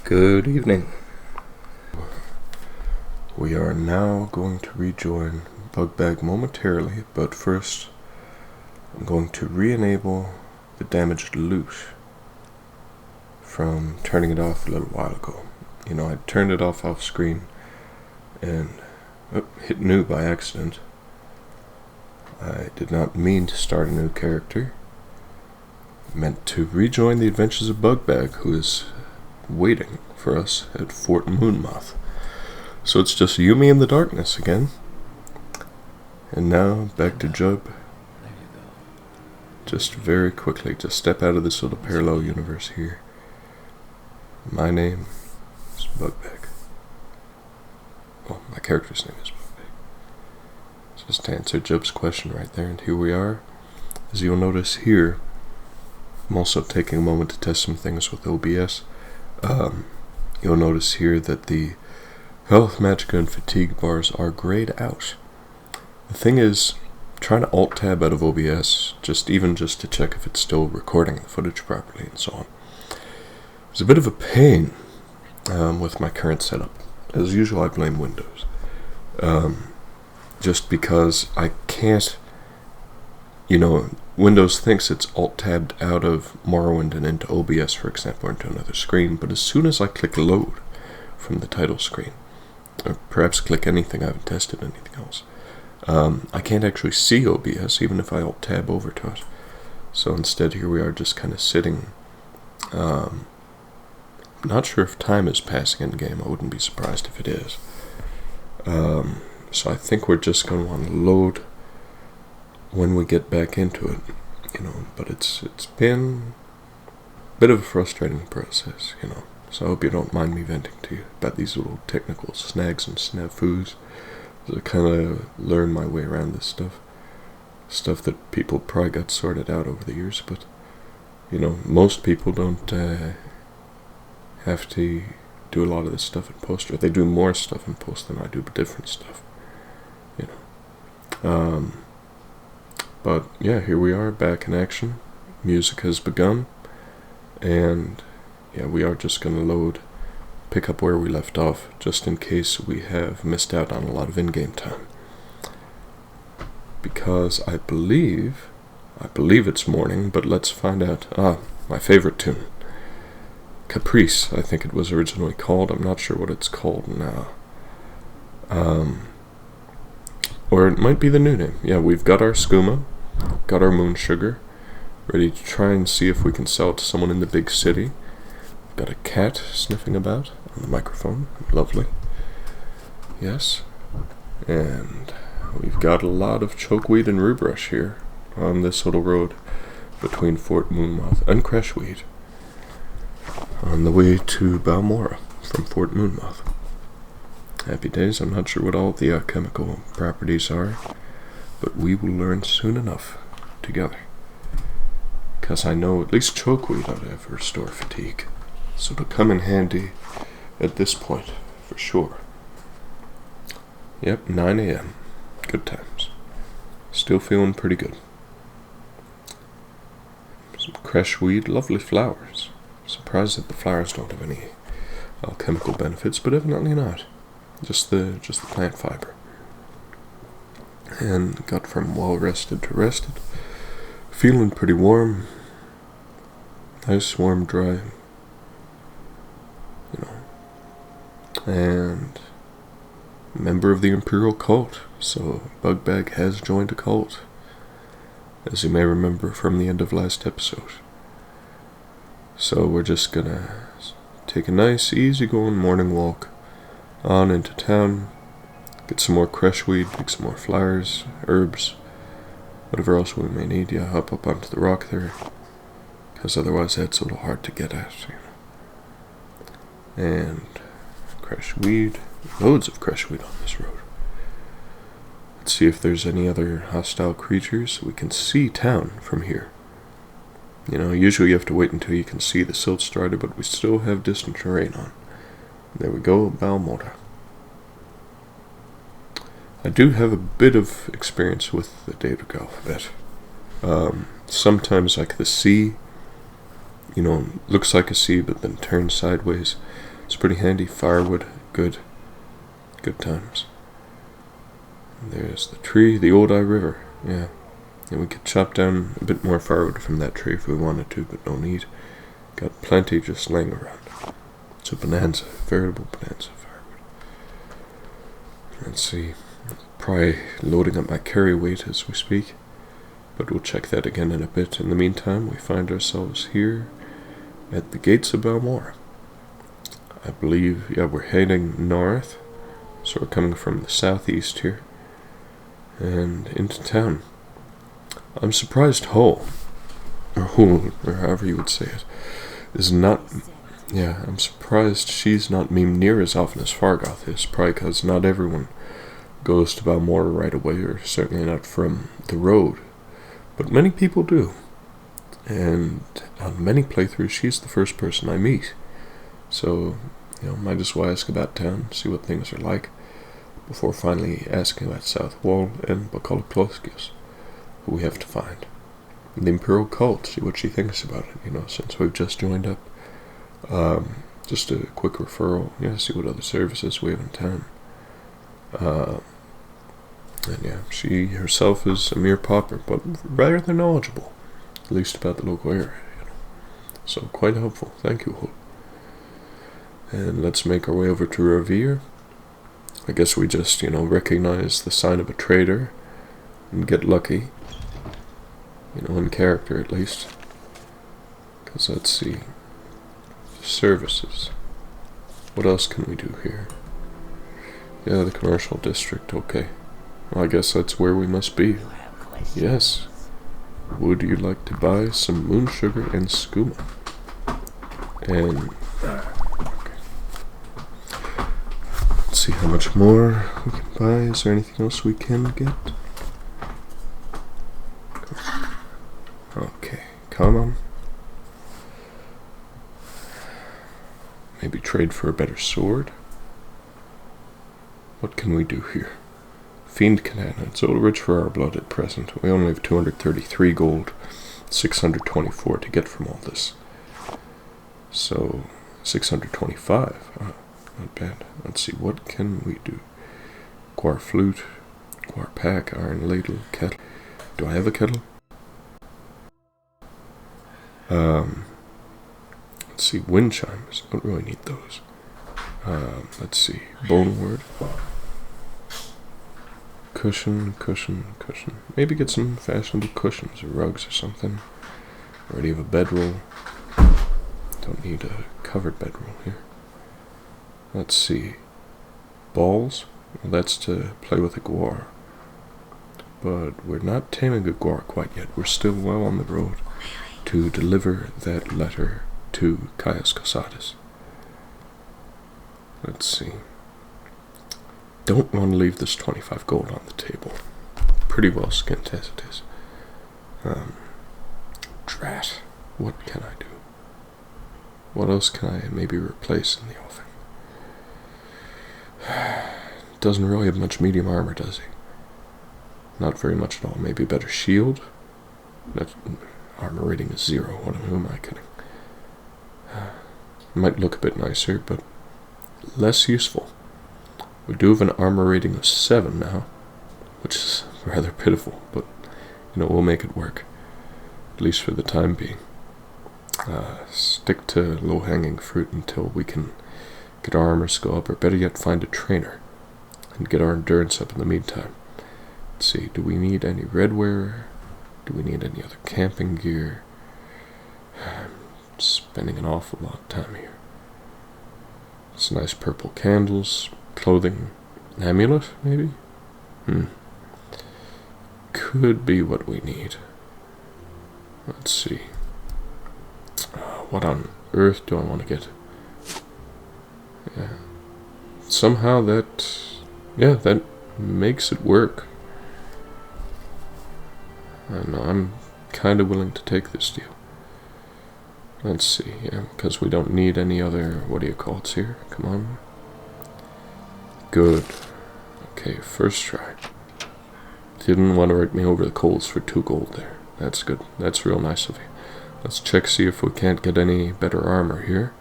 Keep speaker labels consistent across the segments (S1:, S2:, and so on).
S1: Good evening. We are now going to rejoin Bugbag momentarily, but first I'm going to re-enable the damaged loot from turning it off a little while ago. I turned it off screen and hit new by accident. I did not mean to start a new character. I meant to rejoin the adventures of Bugbag, who is waiting for us at Fort Moonmoth. So it's just you, me, and the darkness again. And now, back to Jub. Just very quickly, just step out of this little parallel universe here. My name is Bugbag. Well, my character's name is Bugbag. Just to answer Jub's question right there, and here we are. As you'll notice here, I'm also taking a moment to test some things with OBS. You'll notice here that the health, magicka, and fatigue bars are grayed out. The thing is, trying to alt-tab out of OBS, just to check if it's still recording the footage properly and so on, it's a bit of a pain with my current setup. As usual, I blame Windows. Just because I can't, Windows thinks it's alt-tabbed out of Morrowind and into OBS, for example, or into another screen, but as soon as I click load from the title screen, or perhaps click anything, I haven't tested anything else, I can't actually see OBS, even if I alt-tab over to it. So instead, here we are just kind of sitting. Not sure if time is passing in game. I wouldn't be surprised if it is. So I think we're just going to want to load when we get back into it, but it's been a bit of a frustrating process, so I hope you don't mind me venting to you about these little technical snags and snafus, as I kind of learn my way around this stuff that people probably got sorted out over the years, but, most people don't have to do a lot of this stuff in post, or they do more stuff in post than I do, but different stuff, But yeah, here we are, back in action. Music has begun, and yeah, we are just going to pick up where we left off, just in case we have missed out on a lot of in-game time. Because I believe it's morning, but let's find out. My favorite tune. Caprice, I think it was originally called. I'm not sure what it's called now. Or it might be the new name. Yeah, we've got our skooma, got our moon sugar, ready to try and see if we can sell it to someone in the big city. Got a cat sniffing about on the microphone. Lovely. Yes. And we've got a lot of chokeweed and ruebrush here on this little road between Fort Moonmoth and Crashweed on the way to Balmora from Fort Moonmoth. Happy days. I'm not sure what all the chemical properties are, but we will learn soon enough together. Because I know at least chokeweed ought to have restore fatigue, so it'll come in handy at this point, for sure. Yep, 9 a.m. Good times. Still feeling pretty good. Some crashweed, lovely flowers. Surprised that the flowers don't have any chemical benefits, but evidently not. Just the plant fiber. And got from well rested to rested. Feeling pretty warm. Nice, warm, dry. And member of the Imperial cult. So Bugbag has joined a cult, as you may remember from the end of last episode. So we're just gonna take a nice, easy-going morning walk on into town, get some more crashweed, pick some more flowers, herbs, whatever else we may need. Yeah, hop up onto the rock there, because otherwise that's a little hard to get at. And crashweed, loads of crashweed on this road. Let's see if there's any other hostile creatures. We can see town from here. Usually you have to wait until you can see the silt strider, but we still have distant terrain on. There we go, Balmora. I do have a bit of experience with the Daedric alphabet. Sometimes like the C, looks like a C but then turns sideways. It's pretty handy. Firewood, good times. And there's the tree, the Odi River, yeah. And we could chop down a bit more firewood from that tree if we wanted to, but no need. Got plenty just laying around. It's a bonanza, veritable bonanza firewood. Let's see, probably loading up my carry weight as we speak, but we'll check that again in a bit. In the meantime, we find ourselves here at the gates of Balmora. I believe, yeah, we're heading north, so we're coming from the southeast here, and into town. I'm surprised Hull, or Hull, or however you would say it, is not, yeah, I'm surprised she's not memed near as often as Fargoth is, probably because not everyone goes to Balmora right away, or certainly not from the road, but many people do, and on many playthroughs she's the first person I meet. So, might as well ask about town, see what things are like, before finally asking about South Wall and Bacaloploskius, who we have to find. The Imperial Cult, see what she thinks about it, since we've just joined up. Just a quick referral, see what other services we have in town. And yeah, she herself is a mere pauper, but rather knowledgeable, at least about the local area, So quite helpful, thank you, Hope. And let's make our way over to Revere. I guess we just, recognize the sign of a trader and get lucky. In character at least. Because let's see. Services. What else can we do here? Yeah, the commercial district, okay. Well, I guess that's where we must be. Yes. Would you like to buy some moon sugar and skooma? And let's see how much more we can buy. Is there anything else we can get? Okay, come on. Maybe trade for a better sword? What can we do here? Fiend Katana. It's a little rich for our blood at present. We only have 233 gold, 624 to get from all this. So, 625. Not bad. Let's see, what can we do? Guar Flute, Guar Pack, Iron Ladle, Kettle. Do I have a kettle? Let's see, Wind Chimes. Don't really need those. Let's see, Bone Word. Cushion. Maybe get some fashionable cushions or rugs or something. Already have a bedroll. Don't need a covered bedroll here. Let's see. Balls? Well, that's to play with a Guar. But we're not taming a Guar quite yet. We're still well on the road to deliver that letter to Caius Cosatus. Let's see. Don't want to leave this 25 gold on the table. Pretty well skint as it is. Drat. What can I do? What else can I maybe replace in the offing? Doesn't really have much medium armor, does he? Not very much at all. Maybe a better shield? That armor rating is 0. Who am I kidding? Might look a bit nicer, but less useful. We do have an armor rating of 7 now, which is rather pitiful, but we'll make it work, at least for the time being. Stick to low-hanging fruit until we can get our armor skill up, or better yet, find a trainer and get our endurance up in the meantime. Let's see, do we need any redware? Do we need any other camping gear? I'm spending an awful lot of time here. Some nice purple candles, clothing, an amulet, maybe? Could be what we need. Let's see. What on earth do I want to get? Yeah. Somehow that makes it work. I know, I'm kind of willing to take this deal. Let's see, because we don't need any other, what do you call it here? Come on. Good. Okay, first try. Didn't want to write me over the coals for 2 gold there. That's good. That's real nice of you. Let's check, see if we can't get any better armor here.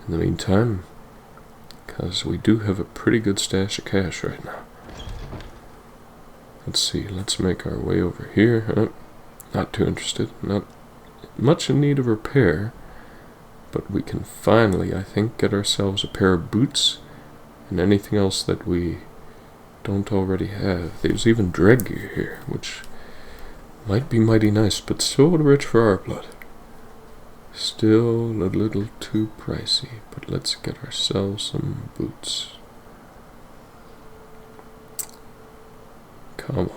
S1: In the meantime, because we do have a pretty good stash of cash right now. Let's see, let's make our way over here. Not too interested, not much in need of repair, but we can finally, I think, get ourselves a pair of boots and anything else that we don't already have. There's even dread gear here, which might be mighty nice, but still rich for our blood. Still a little too pricey, but let's get ourselves some boots. Come on.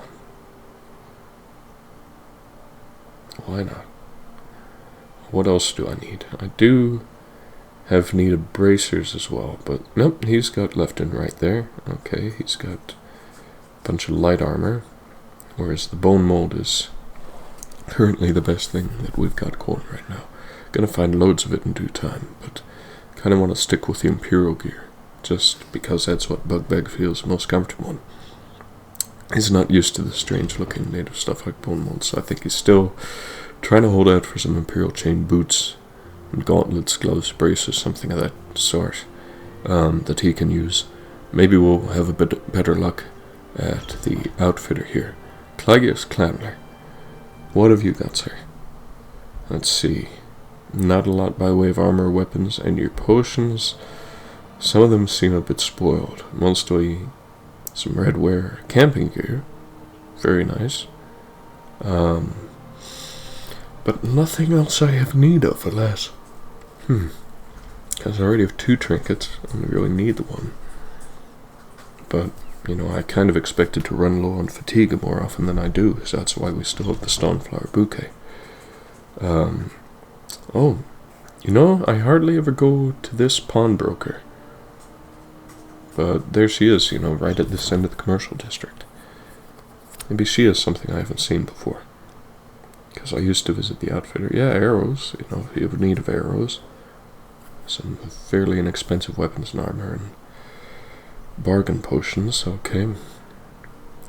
S1: Why not? What else do I need? I do have need of bracers as well, but nope, he's got left and right there. Okay, he's got a bunch of light armor, whereas the bone mold is currently the best thing that we've got going right now. Gonna find loads of it in due time, but kind of want to stick with the Imperial gear, just because that's what Bugbag feels most comfortable in. He's not used to the strange looking native stuff like bone mold, so I think he's still trying to hold out for some Imperial chain boots and gauntlets, gloves, braces, something of that sort that he can use. Maybe we'll have a bit better luck at the outfitter here. Clagius Clandler, what have you got, sir? Let's see. Not a lot by way of armor, weapons, and your potions. Some of them seem a bit spoiled. Mostly some redware, camping gear. Very nice. But nothing else I have need of, alas. Because I already have 2 trinkets, and I really need the one. But, you know, I kind of expected to run low on fatigue more often than I do, so that's why we still have the Stoneflower Bouquet. Oh, you know, I hardly ever go to this pawnbroker. But there she is, you know, right at this end of the commercial district. Maybe she is something I haven't seen before. Because I used to visit the outfitter. Yeah, arrows, you know, if you have need of arrows. Some fairly inexpensive weapons and armor and bargain potions, okay.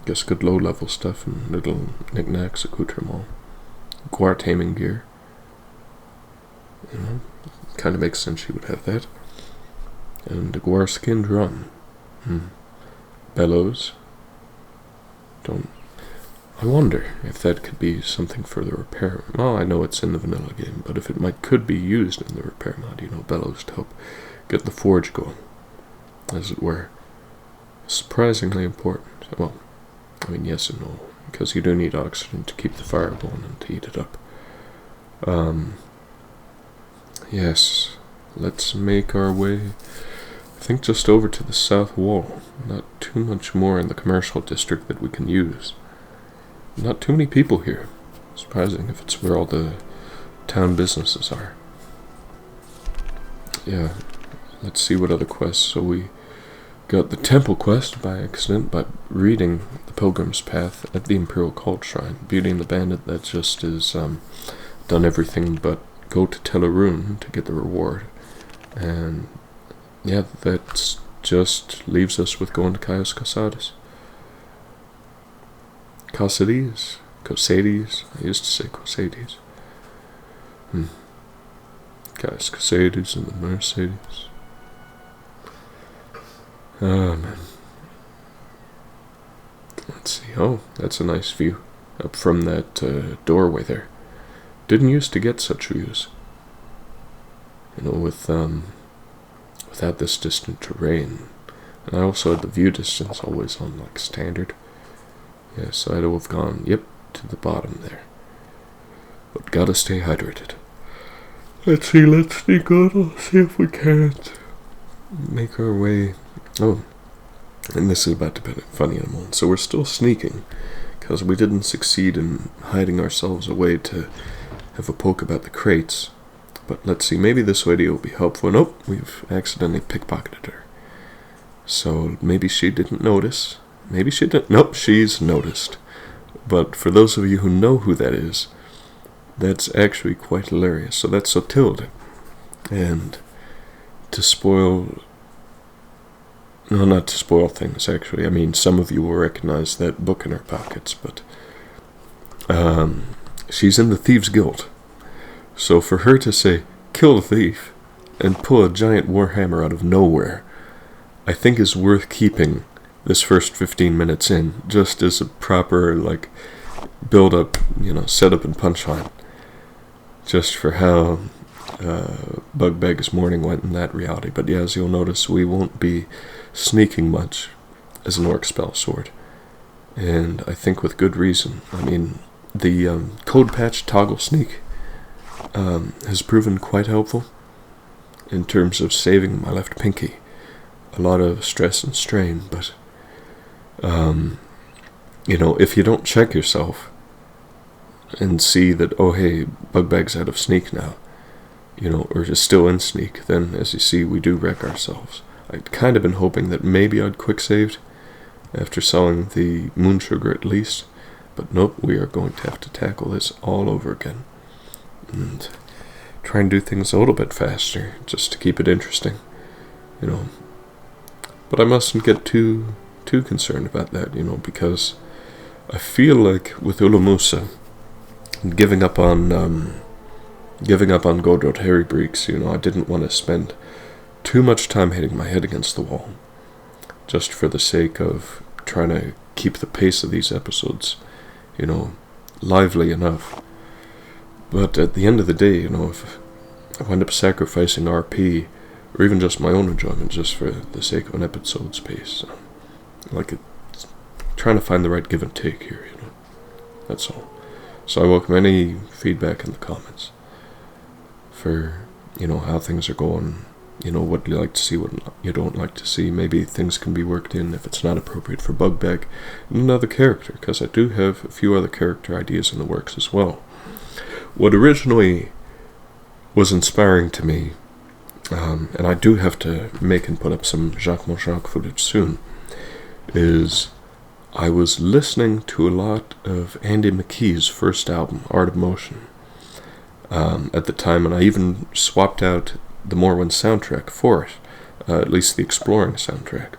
S1: Guess good low-level stuff and little knickknacks, accoutrements. Guar taming gear. You know, kind of makes sense she would have that. And a Guar skinned rum. Bellows. I wonder if that could be something for the repair. Well, I know it's in the vanilla game, but if it could be used in the repair mod, you know, bellows to help get the forge going, as it were. Surprisingly important. Well, I mean, yes and no, because you do need oxygen to keep the fire going and to heat it up. Yes, let's make our way, I think, just over to the south wall. Not too much more in the commercial district that we can use. Not too many people here. Surprising if it's where all the town businesses are. Yeah, let's see what other quests. So we got the temple quest by accident by reading the Pilgrim's Path at the Imperial Cult Shrine. Beauty and the Bandit, that just is done everything but go to Telerune to get the reward. And yeah, that just leaves us with going to Caius Causadis. Causadis, I used to say Causadis. Caius Causadis and the Mercedes. Oh man. Let's see, oh, that's a nice view up from that doorway there. Didn't used to get such views. You know, without this distant terrain. And I also had the view distance always on, like, standard. Yeah, so I'd have gone, yep, to the bottom there. But gotta stay hydrated. Let's sneak on, see if we can't make our way. Oh, and this is about to be funny in a moment. So we're still sneaking, because we didn't succeed in hiding ourselves away to have a poke about the crates. But let's see, maybe this video will be helpful. Nope, we've accidentally pickpocketed her. So maybe she didn't notice. Maybe she didn't. Nope, she's noticed. But for those of you who know who that is, that's actually quite hilarious. So that's Sotilde. And to spoil... No, not to spoil things, actually. I mean, some of you will recognize that book in her pockets, but... she's in the Thieves' Guild. So for her to say, kill the thief, and pull a giant warhammer out of nowhere, I think is worth keeping this first 15 minutes in, just as a proper, like, build up, setup and punchline, just for how Bugbag's morning went in that reality. But yeah, as you'll notice, we won't be sneaking much as an orc spell sword, and I think with good reason. I mean, the code patch toggle sneak has proven quite helpful in terms of saving my left pinky a lot of stress and strain, but if you don't check yourself and see that, oh hey, Bugbag's out of sneak now, or is still in sneak, then as you see, we do wreck ourselves. I'd kind of been hoping that maybe I'd quick saved after selling the moon sugar at least, but nope, we are going to have to tackle this all over again and try and do things a little bit faster just to keep it interesting, But I mustn't get too concerned about that, because I feel like with Ulamusa giving up on Godot Harry Breeks, I didn't want to spend too much time hitting my head against the wall, just for the sake of trying to keep the pace of these episodes, lively enough. But at the end of the day, if I wind up sacrificing RP, or even just my own enjoyment, just for the sake of an episode's pace, it's trying to find the right give and take here, That's all. So I welcome any feedback in the comments for, how things are going, what you like to see, what you don't like to see. Maybe things can be worked in if it's not appropriate for Bugbag and another character, because I do have a few other character ideas in the works as well. What originally was inspiring to me, and I do have to make and put up some Jacques Monjacques footage soon, is I was listening to a lot of Andy McKee's first album, Art of Motion, at the time, and I even swapped out the Morrowind soundtrack for it, at least the Exploring soundtrack,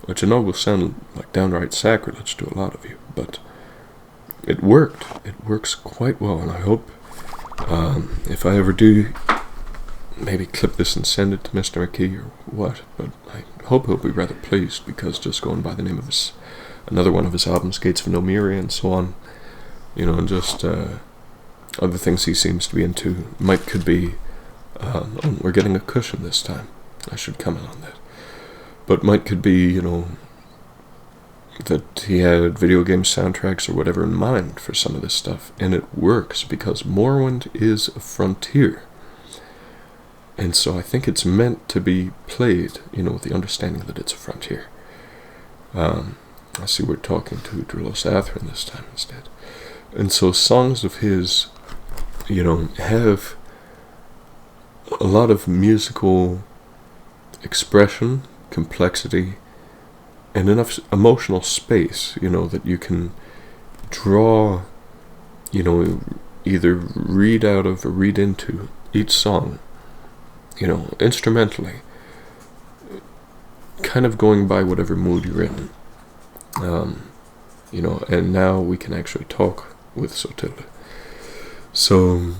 S1: which I know will sound like downright sacrilege to a lot of you, but it worked. It works quite well, and I hope, if I ever do maybe clip this and send it to Mr. McKee or what, but I hope he'll be rather pleased, because just going by the name of another one of his albums, Gates of Nomiri and so on, and just other things he seems to be into, could be, we're getting a cushion this time, I should comment on that, but could be, that he had video game soundtracks or whatever in mind for some of this stuff, and it works, because Morrowind is a frontier. And so I think it's meant to be played, with the understanding that it's a frontier. I see we're talking to Drillos Atherin this time instead. And so songs of his, have a lot of musical expression, complexity, and enough emotional space, that you can draw, either read out of or read into each song, instrumentally, kind of going by whatever mood you're in, and now we can actually talk with Sotilda. So,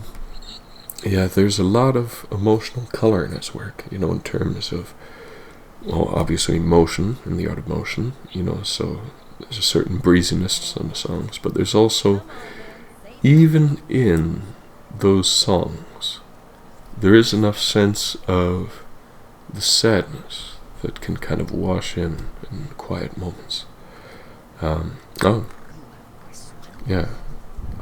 S1: yeah, there's a lot of emotional color in his work, in terms of, well, obviously motion, in the Art of Motion, so there's a certain breeziness to some songs, but there's also, even in those songs, there is enough sense of the sadness that can kind of wash in quiet moments. Yeah,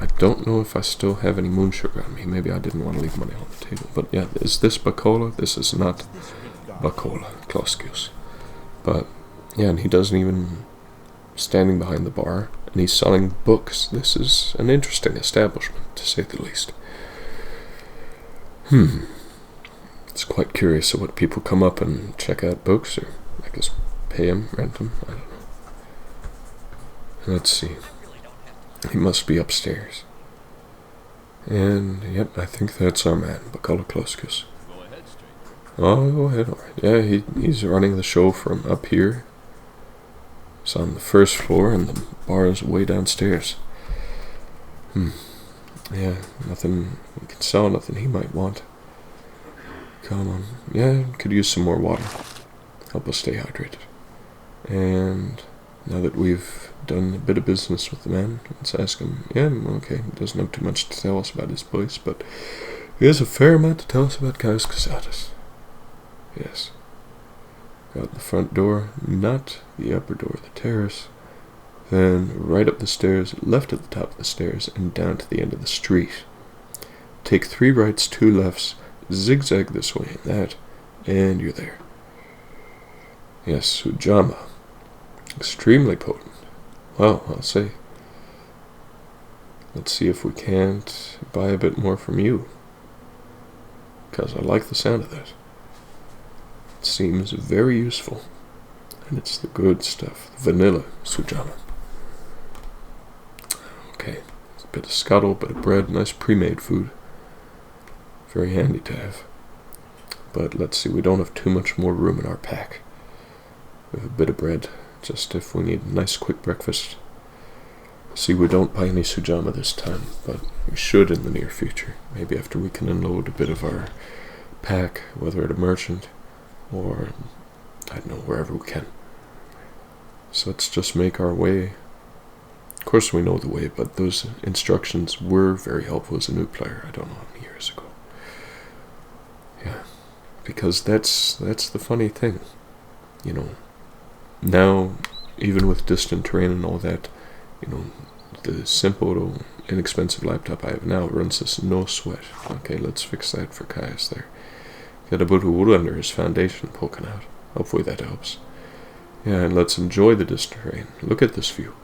S1: I don't know if I still have any moon sugar on me. Maybe I didn't want to leave money on the table. But yeah, is this Bacola? This is not Bacola, Kloskius. But yeah, and he doesn't even standing behind the bar, and he's selling books. This is an interesting establishment, to say the least. It's quite curious of what people come up and check out books, or I guess pay them, rent them, I don't know. Let's see. He must be upstairs. And, yep, I think that's our man, Bacola Kloskius. Oh, go ahead, alright. Yeah, he's running the show from up here. It's on the first floor, and the bar is way downstairs. Yeah, nothing we can sell, nothing he might want. Come on. Yeah, could use some more water. help us stay hydrated. And now that we've done a bit of business with the man, let's ask him. Yeah, okay, he doesn't have too much to tell us about his place, but he has a fair amount to tell us about Caius Casatus. Yes. Got the front door, not the upper door of the terrace. Then right up the stairs, left at the top of the stairs, and down to the end of the street. Take 3 rights, 2 lefts, zigzag this way and that, and you're there. Yes, Sujama. Extremely potent. Well, I'll say. Let's see if we can't buy a bit more from you. Because I like the sound of that. It seems very useful. And it's the good stuff. The vanilla Sujama. Okay. A bit of scuttle, bit of bread, nice pre-made food. Very handy to have. But let's see, we don't have too much more room in our pack. We have a bit of bread, just if we need a nice quick breakfast. See, we don't buy any Sujama this time, but we should in the near future. Maybe after we can unload a bit of our pack, whether at a merchant or, I don't know, wherever we can. So let's just make our way. Of course we know the way, but those instructions were very helpful as a new player, I don't know how many years ago. Yeah, because that's the funny thing, you know. Now, even with distant terrain and all that, you know, the simple, inexpensive laptop I have now runs this no sweat. Okay, let's fix that for Caius there. Got a bit of wood under his foundation poking out. Hopefully that helps. Yeah, and let's enjoy the distant terrain. Look at this view.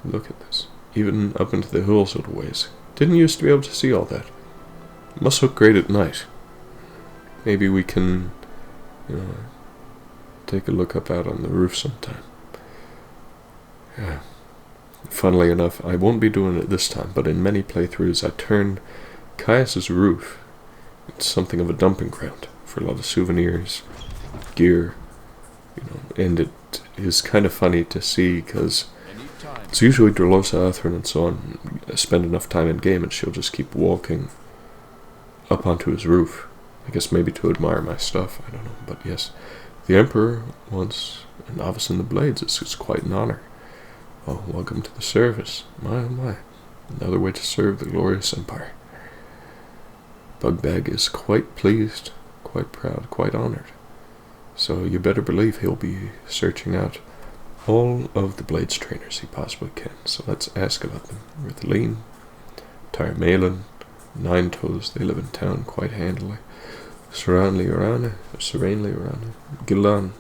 S1: Look at this. Even up into the hills a little ways. Didn't used to be able to see all that. Must look great at night. Maybe we can, you know, take a look up out on the roof sometime. Yeah. Funnily enough, I won't be doing it this time, but in many playthroughs I turn Caius's roof into something of a dumping ground for a lot of souvenirs, gear, you know, and it is kind of funny to see because it's usually Dralosa, Atherin and so on spend enough time in game and she'll just keep walking up onto his roof. I guess maybe to admire my stuff, I don't know, but yes. The Emperor wants a novice in the blades. It's quite an honor. Oh, welcome to the service. My, oh my. Another way to serve the glorious Empire. Bugbag is quite pleased, quite proud, quite honored. So you better believe he'll be searching out all of the blades trainers he possibly can. So let's ask about them. Rithaline, Tyremalin, Nine Toes, they live in town quite handily. Serenely Urana, Gillan.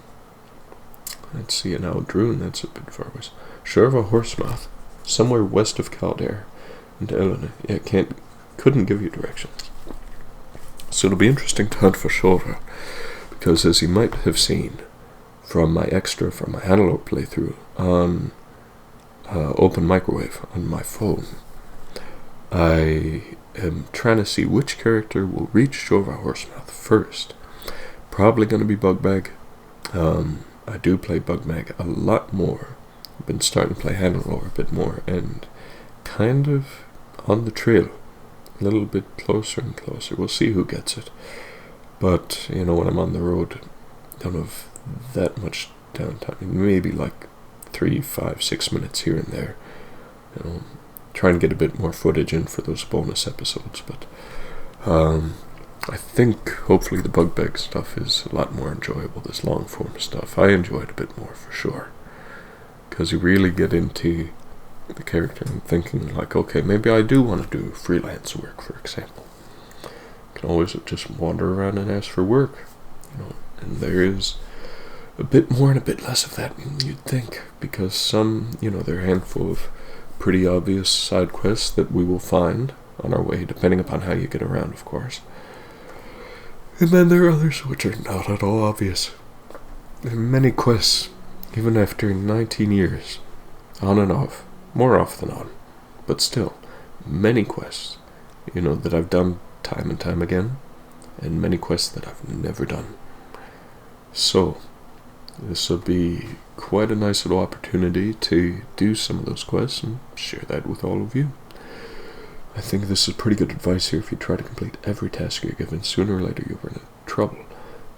S1: Let's see, an Aldrune, that's a bit far west. Sherva Horsemoth, somewhere west of Kaldare, and Elena. Yeah, couldn't give you directions. So it'll be interesting to hunt for Sherva, because as you might have seen from my Antelope playthrough on Open Microwave on my phone, I am trying to see which character will reach Sherva Horsemouth first. Probably going to be Bugbag. I do play Bugbag a lot more. I've been starting to play Hannelore a bit more, and kind of on the trail. A little bit closer and closer. We'll see who gets it. But, you know, when I'm on the road, I don't have that much downtime. Maybe like 3, 5, 6 minutes here and there. You know, try and get a bit more footage in for those bonus episodes, but I think hopefully the Bugbag stuff is a lot more enjoyable, this long form stuff. I enjoy it a bit more for sure, because you really get into the character and thinking like, okay, maybe I do want to do freelance work, for example. You can always just wander around and ask for work, you know, and there is a bit more and a bit less of that than you'd think, because some, you know, there are a handful of pretty obvious side quests that we will find on our way, depending upon how you get around, of course. And then there are others which are not at all obvious. There are many quests, even after 19 years, on and off, more off than on, but still, many quests, you know, that I've done time and time again, and many quests that I've never done. So, this will be quite a nice little opportunity to do some of those quests and share that with all of you. I think this is pretty good advice here. If you try to complete every task you're given, sooner or later you'll run into trouble.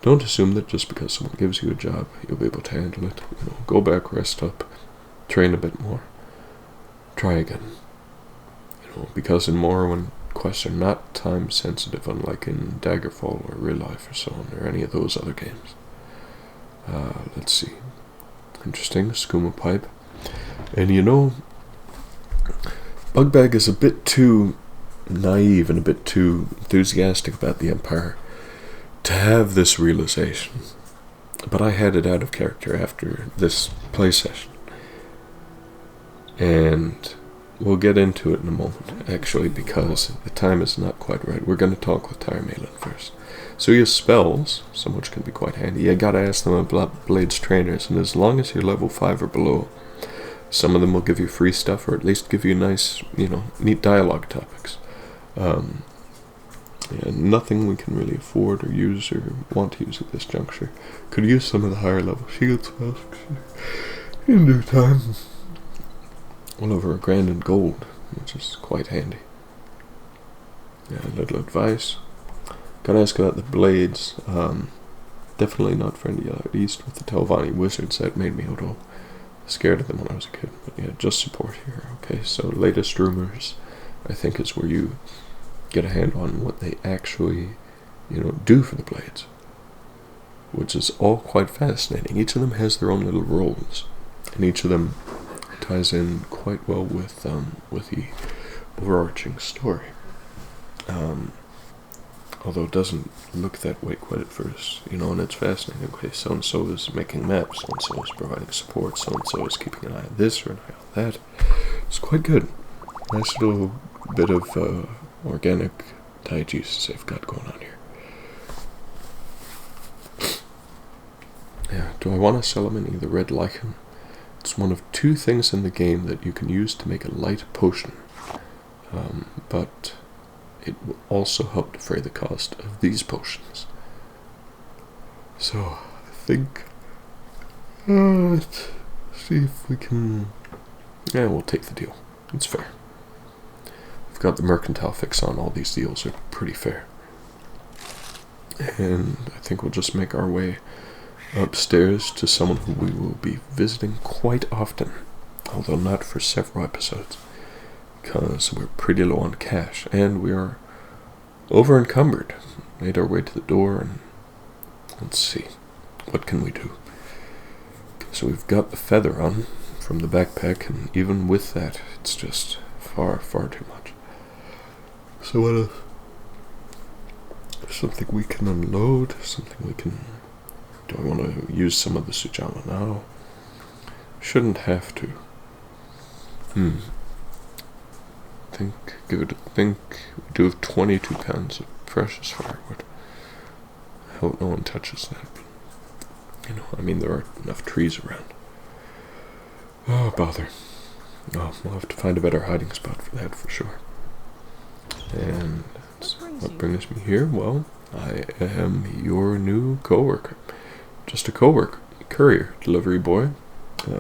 S1: Don't assume that just because someone gives you a job, you'll be able to handle it. Go back, rest up, train a bit more, try again. Because in Morrowind, quests are not time sensitive, unlike in Daggerfall or Real Life or so on, or any of those other games. Let's see. Interesting, skooma pipe. And Bugbag is a bit too naive and a bit too enthusiastic about the Empire to have this realization. But I had it out of character after this play session. And we'll get into it in a moment, actually, because the time is not quite right. We're going to talk with Tyre Malin first. So he has spells, some which can be quite handy. You gotta ask them about Blades trainers, and as long as you're level 5 or below, some of them will give you free stuff, or at least give you nice, neat dialogue topics. Nothing we can really afford or use or want to use at this juncture. Could use some of the higher level shield spells in due time. Well over $1,000 in gold, which is quite handy. A little advice. Gotta ask about the blades. Definitely not friendly out east with the Telvanni wizards. That made me a little scared of them when I was a kid. But yeah, just support here. Okay, so latest rumors, I think, is where you get a handle on what they actually, do for the blades, which is all quite fascinating. Each of them has their own little roles, and each of them ties in quite well with the overarching story. Although it doesn't look that way quite at first, and it's fascinating. Okay, so-and-so is making maps, so-and-so is providing support, so-and-so is keeping an eye on this or an eye on that. It's quite good. Nice little bit of organic diegesis they've got going on here. Yeah, do I want to sell them any of the red lichen? It's one of 2 things in the game that you can use to make a light potion, but it will also help defray the cost of these potions. So, I think, let's see if we can, we'll take the deal. It's fair. We've got the mercantile fix on. All these deals are pretty fair. And I think we'll just make our way upstairs to someone who we will be visiting quite often, although not for several episodes, because we're pretty low on cash, and we are over encumbered. Made our way to the door, and let's see, what can we do? So we've got the feather on from the backpack, and even with that, it's just far, far too much. So what else? Something we can unload, something we can... Do I want to use some of the Sujama now? Shouldn't have to. Give it a think. We do have 22 pounds of precious firewood. I hope no one touches that. But, there are enough trees around. Oh, bother. Oh, we'll have to find a better hiding spot for that, for sure. And what brings me here? Well, I am your new co-worker. Just a co-worker. Courier. Delivery boy.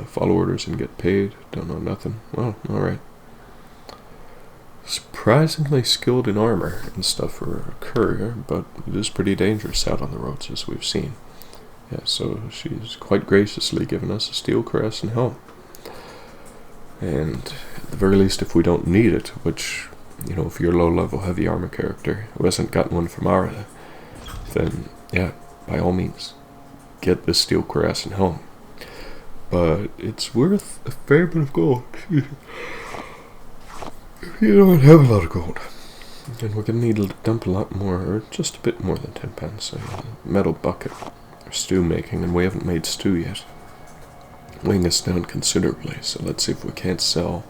S1: Follow orders and get paid. Don't know nothing. Well, alright. Surprisingly skilled in armor and stuff for a courier, but it is pretty dangerous out on the roads, as we've seen. Yeah, so she's quite graciously given us a steel cuirass and helm. And at the very least, if we don't need it, which, if you're a low-level heavy armor character who hasn't gotten one from Ara, then, yeah, by all means, get this steel cuirass and helm. But it's worth a fair bit of gold. You don't have a lot of gold. And we're going to need to dump a lot more, or just a bit more than 10 pounds, a metal bucket for stew making, and we haven't made stew yet. Weighing us down considerably, so let's see if we can't sell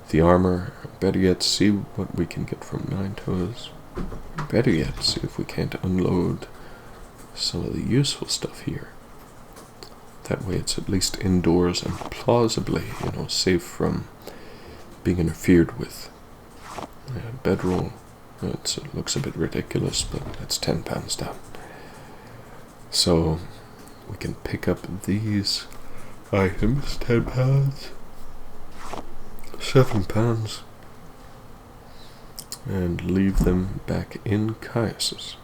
S1: the armor. Better yet, see what we can get from Nine Toes. Better yet, see if we can't unload some of the useful stuff here. That way it's at least indoors and plausibly, safe from being interfered with. Bedroll, it looks a bit ridiculous, but that's 10 pounds down. So we can pick up these items, 10 pounds, 7 pounds, and leave them back in Caius's.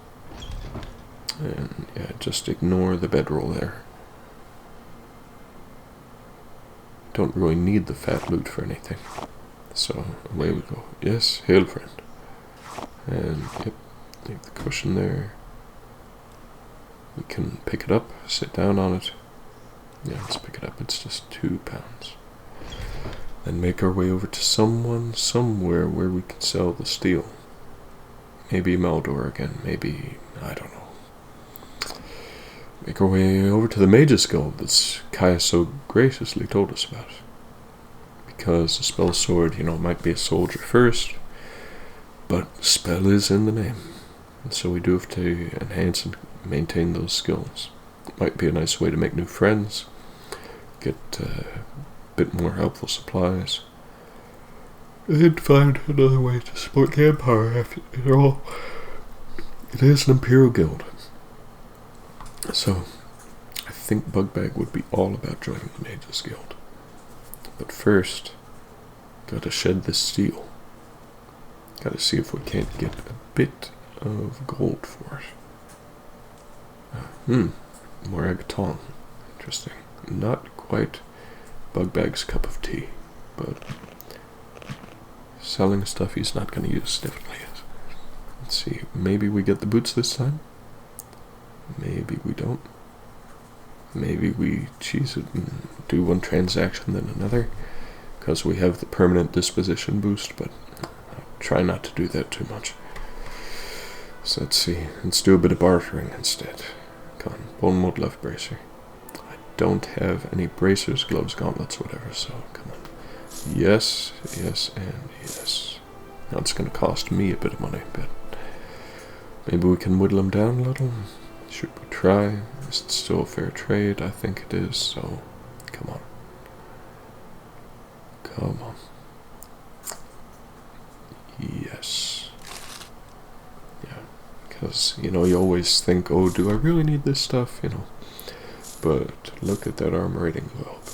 S1: And yeah, just ignore the bedroll there. Don't really need the fat loot for anything. So away we go. Yes, hail friend. And yep, leave the cushion there. We can pick it up, sit down on it. Yeah, let's pick it up. It's just £2. Then make our way over to someone, somewhere where we can sell the steel. Maybe Maldor again, maybe, I don't know. Make our way over to the Mage's Guild that Kaya so graciously told us about. Because the spell sword, might be a soldier first, but spell is in the name. And so we do have to enhance and maintain those skills. It might be a nice way to make new friends, get a bit more helpful supplies, and find another way to support the Empire. After all, it is an Imperial Guild. So, I think Bugbag would be all about joining the Mage's Guild. But first, gotta shed this steel. Gotta see if we can't get a bit of gold for it. More Agaton. Interesting. Not quite Bugbag's cup of tea, but selling stuff he's not going to use definitely is. Let's see, maybe we get the boots this time? Maybe we don't. Maybe we cheese it and do one transaction then another, because we have the permanent disposition boost, but I'll try not to do that too much. So let's see, let's do a bit of bartering instead. Come on, bone mold left bracer. I don't have any bracers, gloves, gauntlets, whatever, so come on. Yes, yes, and yes. Now it's going to cost me a bit of money, but maybe we can whittle them down a little. Should we try? Is it still a fair trade? I think it is, so come on. Come on. Yes. Yeah, because, you always think, oh, do I really need this stuff, But look at that armor rating go up.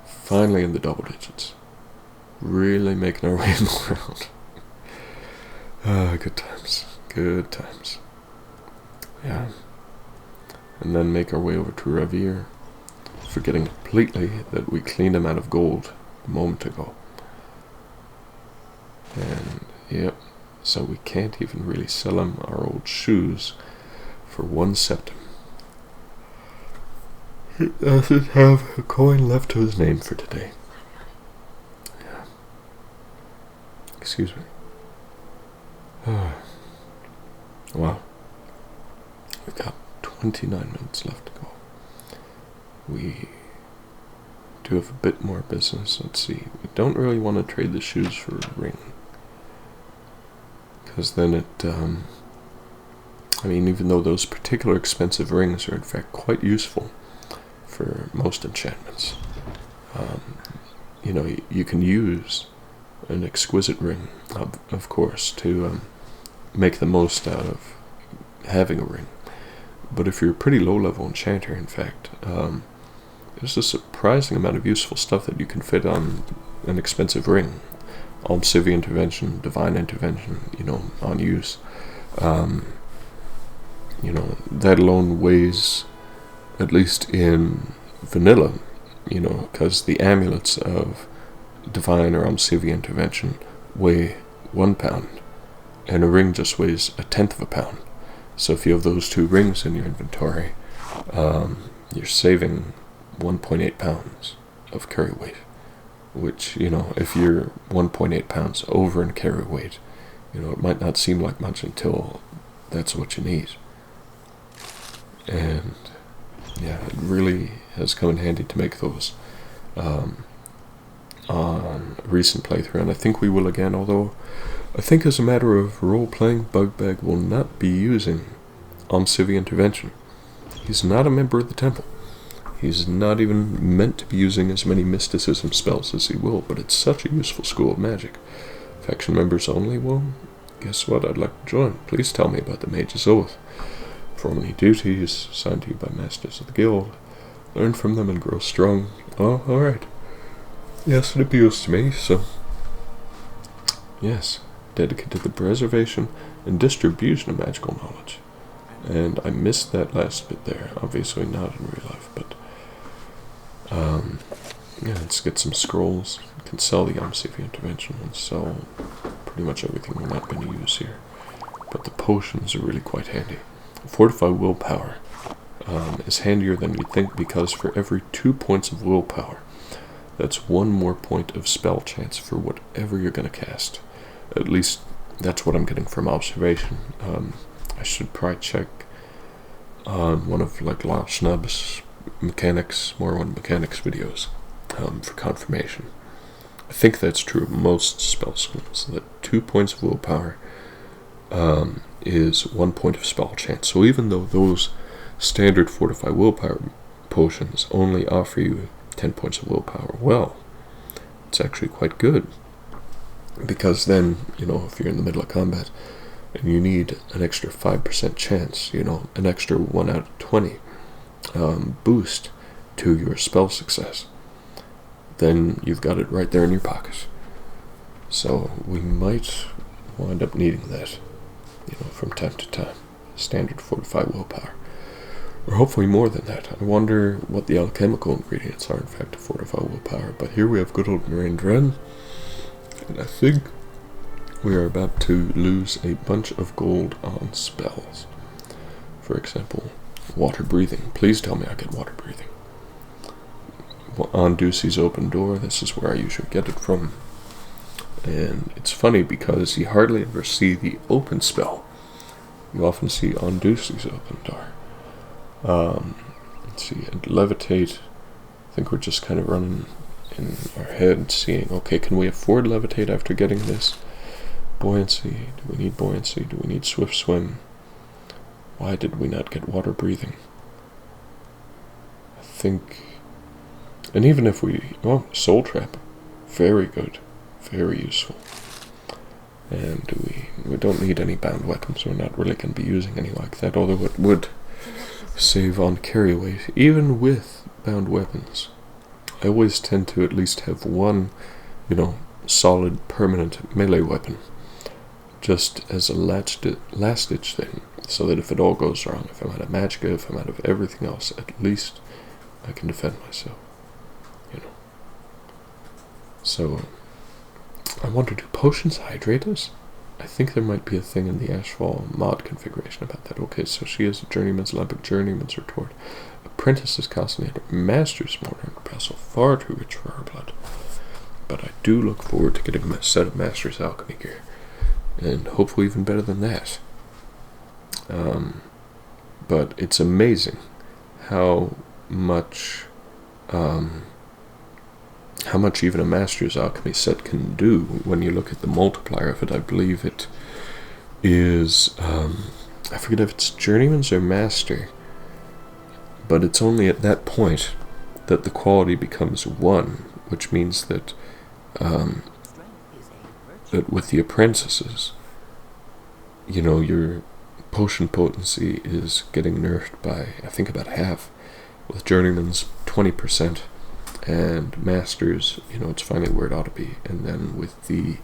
S1: Finally in the double digits. Really making our way in the world. Good times. Good times. Yeah. And then make our way over to Ravir, forgetting completely that we cleaned him out of gold a moment ago. And, yep, so we can't even really sell him our old shoes for 1 septim. He doesn't have a coin left to his name for today. Yeah. Excuse me. Wow. We've got 29 minutes left to go. We do have a bit more business. Let's see. We don't really want to trade the shoes for a ring, because then it, even though those particular expensive rings are in fact quite useful for most enchantments, you can use an exquisite ring, of course, to make the most out of having a ring. But if you're a pretty low-level enchanter, in fact, there's a surprising amount of useful stuff that you can fit on an expensive ring. Civi intervention, divine intervention, on use. That alone weighs, at least in vanilla, because the amulets of divine or Civi intervention weigh 1 pound, and a ring just weighs 1/10 of a pound. So if you have those 2 rings in your inventory, you're saving 1.8 pounds of carry weight, which, if you're 1.8 pounds over in carry weight, it might not seem like much until that's what you need. And yeah, it really has come in handy to make those on a recent playthrough, and I think we will again, although I think as a matter of role-playing, Bugbag will not be using Civi intervention. He's not a member of the temple. He's not even meant to be using as many mysticism spells as he will, but it's such a useful school of magic. Faction members only? Well, guess what? I'd like to join. Please tell me about the Mage's Oath. Perform any duties assigned to you by Masters of the Guild. Learn from them and grow strong. Oh, alright. Yes, it appeals to me, so... Yes, dedicated to the preservation and distribution of magical knowledge. And I missed that last bit there. Obviously not in real life, but yeah, let's get some scrolls. We can sell the CV intervention and sell pretty much everything we're not going to use here. But the potions are really quite handy. Fortify willpower is handier than you'd think, because for every 2 points of willpower, that's 1 more point of spell chance for whatever you're going to cast. At least that's what I'm getting from observation. I should probably check on one of like Lyle Schnub's Morrowind mechanics videos for confirmation. I think that's true of most spell schools, that 2 points of willpower is 1 point of spell chance. So even though those standard Fortify willpower potions only offer you 10 points of willpower, well, it's actually quite good. Because then, if you're in the middle of combat and you need an extra 5% chance, an extra 1 out of 20 boost to your spell success, then you've got it right there in your pocket. So we might wind up needing that, from time to time. Standard Fortify willpower. Or hopefully more than that. I wonder what the alchemical ingredients are, in fact, to fortify willpower. But here we have good old Moraine Dren. And I think we are about to lose a bunch of gold on spells. For example, water breathing. Please tell me I get water breathing. On Ducey's open door, this is where I usually get it from. And it's funny because you hardly ever see the open spell. You often see on Ducey's open door. Let's see, and levitate. I think we're just kind of running in our head, seeing, okay, can we afford levitate after getting this? Buoyancy. Do we need buoyancy? Do we need swift swim? Why did we not get water breathing? I think, and even if soul trap, very good, very useful. And we don't need any bound weapons. We're not really going to be using any like that, although it would save on carry weight, even with bound weapons. I always tend to at least have one, solid permanent melee weapon, just as a last-ditch thing, so that if it all goes wrong, if I'm out of magicka, if I'm out of everything else, at least I can defend myself, So, I wonder, do potions hydrate us? I think there might be a thing in the Ashfall mod configuration about that. Okay, so she is a journeyman's lamp, journeyman's retort, apprentice's calcinator, master's mortar, and pestle, far too rich for her blood. But I do look forward to getting a set of master's alchemy gear, and hopefully even better than that. But it's amazing how much even a master's alchemy set can do when you look at the multiplier of it. I believe it is, I forget if it's journeyman's or master, but it's only at that point that the quality becomes 1, which means that that with the apprentices, your potion potency is getting nerfed by, I think, about half, with journeyman's 20%, and masters, it's finally where it ought to be. And then with the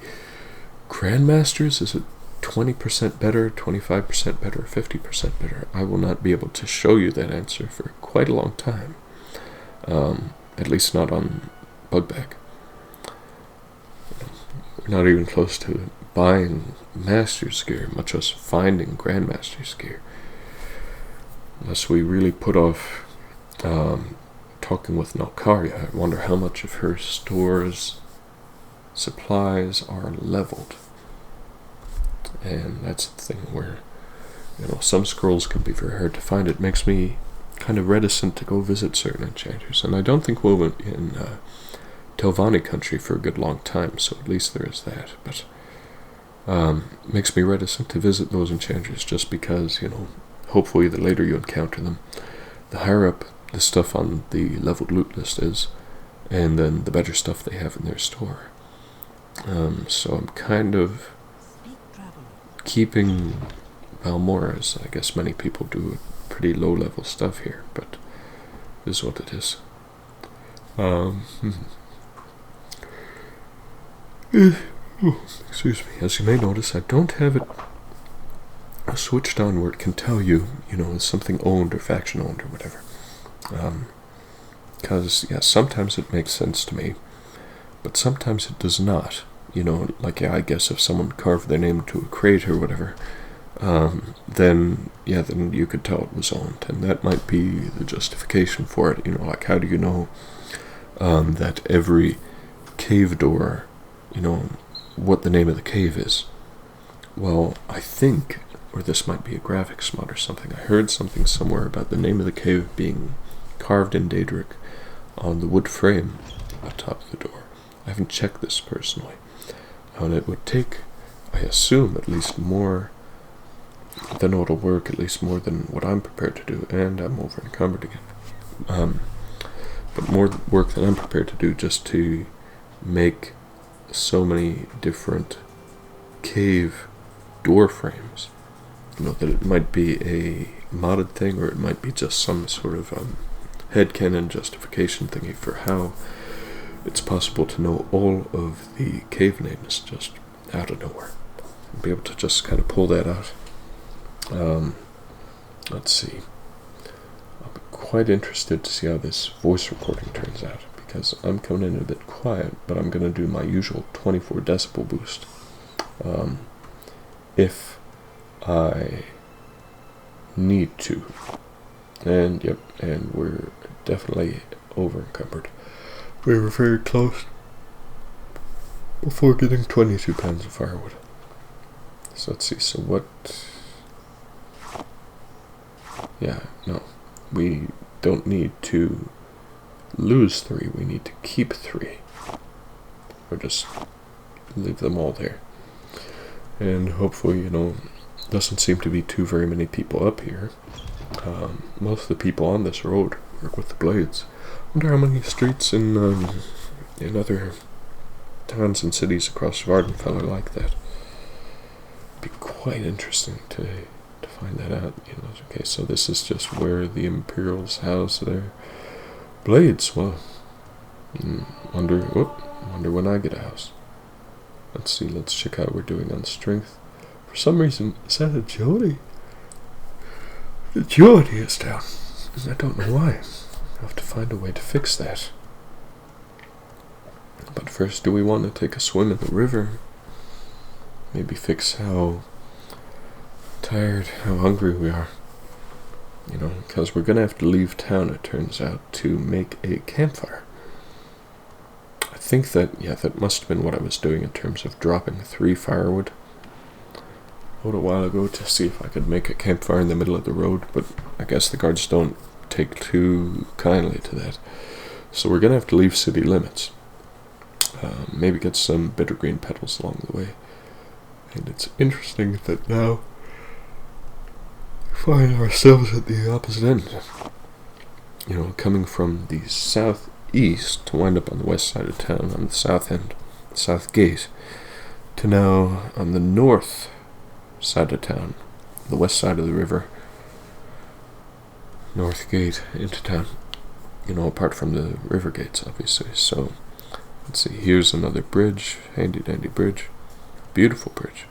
S1: grandmasters, is it 20% better, 25% better, 50% better? I will not be able to show you that answer for quite a long time. At least not on Bugbag. We're not even close to buying master's gear, much less finding grandmaster's gear. Unless we really put off talking with Nalkaria. I wonder how much of her store's supplies are leveled. And that's the thing where, some scrolls can be very hard to find. It makes me kind of reticent to go visit certain enchanters. And I don't think we'll be in Telvanni country for a good long time, so at least there is that. But makes me reticent to visit those enchanters just because, hopefully the later you encounter them, the higher up the stuff on the leveled loot list is, and then the better stuff they have in their store. So I'm kind of keeping Balmora, as I guess many people do, pretty low level stuff here, but this is what it is. Excuse me. As you may notice, I don't have it switched on where it can tell you, is something owned or faction owned or whatever. Because, sometimes it makes sense to me, but sometimes it does not. I guess if someone carved their name into a crate or whatever, then you could tell it was owned, and that might be the justification for it. How do you know that every cave door, what the name of the cave is? Well, I think, or this might be a graphics mod or something, I heard something somewhere about the name of the cave being carved in Daedric on the wood frame atop the door. I haven't checked this personally. And it would take, I assume, at least more than it'll work, at least more than what I'm prepared to do, and I'm over encumbered again. But more work than I'm prepared to do just to make so many different cave door frames. That it might be a modded thing, or it might be just some sort of headcanon justification thingy for how it's possible to know all of the cave names just out of nowhere. And be able to just kind of pull that out. Let's see. I'm quite interested to see how this voice recording turns out, because I'm coming in a bit quiet, but I'm going to do my usual 24 decibel boost. If I need to. And we're definitely over encumbered. We were very close before getting 22 pounds of firewood. So let's see, so what... no. We don't need to lose 3, we need to keep 3. Or just leave them all there. And hopefully, doesn't seem to be very many people up here. Most of the people on this road work with the blades. I wonder how many streets in other towns and cities across Vvardenfell are like that. It'd be quite interesting to find that out. Okay, so this is just where the Imperials house their blades. Well, wonder when I get a house. Let's see, let's check out what we're doing on strength. For some reason, is that agility? Agility is down. I don't know why. I'll have to find a way to fix that. But first, do we want to take a swim in the river? Maybe fix how tired, how hungry we are. Because we're going to have to leave town, it turns out, to make a campfire. I think that must have been what I was doing in terms of dropping 3 firewood a little while ago to see if I could make a campfire in the middle of the road, but I guess the guards don't take too kindly to that. So we're going to have to leave city limits. Maybe get some bitter green petals along the way. And it's interesting that now we find ourselves at the opposite end. Coming from the southeast to wind up on the west side of town, on the south end, south gate, to now on the north side of town, the west side of the river, north gate into town. Apart from the river gates, obviously. So, let's see, here's another bridge, handy dandy bridge, beautiful bridge.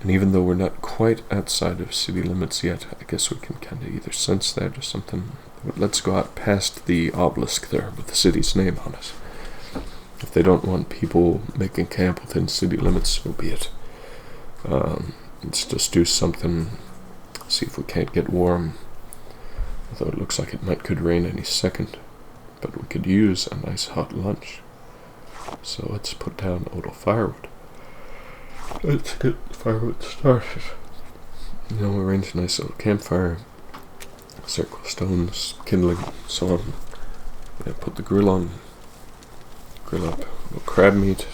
S1: And even though we're not quite outside of city limits yet, I guess we can kind of either sense that or something. But let's go out past the obelisk there with the city's name on it. If they don't want people making camp within city limits, so be it. Let's just do something, see if we can't get warm. Although it looks like it could rain any second. But we could use a nice hot lunch. So let's put down a little firewood. Let's get the firewood started. Arrange a nice little campfire. Circle stones, kindling, so on. Put the grill on. Grill up a little crab meat.